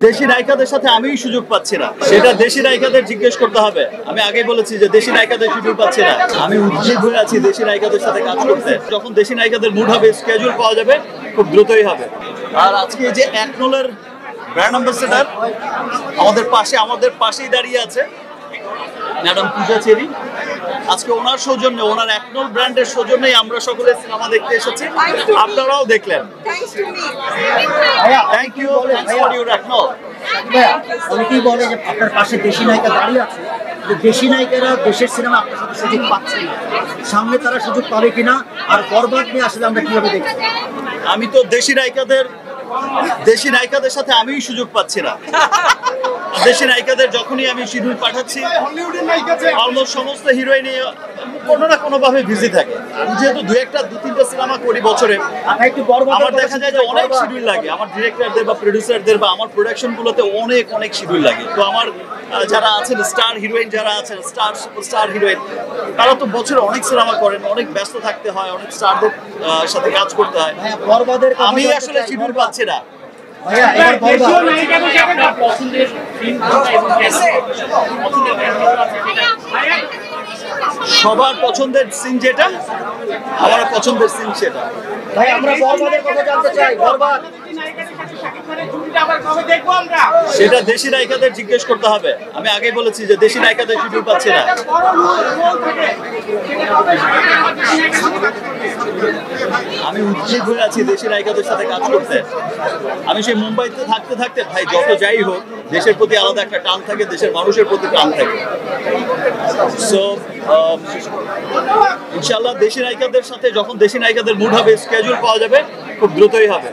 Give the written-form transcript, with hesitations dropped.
দেশি নায়িকাদের সাথে আমিই সুযোগ পাচ্ছি না, সেটা দেশি নায়িকাদের জিজ্ঞেস করতে হবে। আমি আগে বলেছি যে দেশি নায়িকাদের সুযোগ পাচ্ছি না। আমি উদ্গ্রীব হয়ে আছি দেশি নায়িকাদের সাথে কাজ করতে। যখন দেশি নায়িকাদের মুড হবে, স্কেজুল পাওয়া যাবে, খুব দ্রুতই হবে। আর আজকে যে একনোলের ব্র্যান্ড অ্যাম্বাসেডর আমাদের পাশেই দাঁড়িয়ে আছে ম্যাডাম পূজা চেরি। আজকে ওনার সৌজন্যে, ওনার একনোল ব্র্যান্ডের সৌজন্যেই আমরা সকলে সিনেমা দেখতে এসেছি, আপনারাও দেখলেন। থ্যাংক ইউ ফর ইউর একনোল। অনেকেই বলে যে আপনার পাশে দেশি নায়িকা দাঁড়িয়ে আছে, দেশি নায়িকারা দেশের সিনেমা আপনার সাথে সুযোগ পাচ্ছে না, সামনে তারা সুযোগ পাবে কিনা, আর বরবাদ নিয়ে আসলে আমরা কিভাবে দেখছি? আমি তো দেশি নায়িকাদের সাথে আমিই সুযোগ পাচ্ছি না। দেশি নায়িকাদের যখনই আমি শিডিউল পাঠাচ্ছি, অলমোস্ট সমস্ত হিরোইনই কোনো না কোনো ভাবে বিজি থাকে। আমি যেহেতু দু তিনটা সিনেমা করি বছরে, আমার দেখা যায় যে অনেক শিডিউল লাগে। আমার ডিরেক্টরদের বা প্রডিউসারদের বা আমার প্রোডাকশন গুলোতে অনেক শিডিউল লাগে। তো আমার যারা আছেন স্টার হিরোইন, যারা আছেন সুপারস্টার হিরোইন, তারা তো বছরে অনেক সিনেমা করেন, অনেক ব্যস্ত থাকতে হয়, অনেক স্টারদের সাথে কাজ করতে হয়। আমি আসলে শিডিউল পাচ্ছি না। সবার পছন্দের সিন যেটা, আমার পছন্দের সিন সেটা। ভাই আমরা বরবাদের কথা জানতে চাই। বরবাদ সেটা দেশি নায়িকাদের জিজ্ঞেস করতে হবে। আমি আগে বলেছি যে দেশি নায়িকাদের শিডিউল পাচ্ছি না। আমি উদ্গ্রীব হয়ে আছি দেশি নায়িকাদের সাথে কাজ করতে। আমি সেই মুম্বাইতে থাকতে ভাই, যত যাই হোক, দেশের প্রতি আলাদা একটা টান থাকে, দেশের মানুষের প্রতি টান থাকে। সো ইনশাআল্লাহ দেশি নায়িকাদের সাথে যখন দেশি নায়িকাদের মুড হবে, স্কেজুল পাওয়া যাবে, খুব দ্রুতই হবে।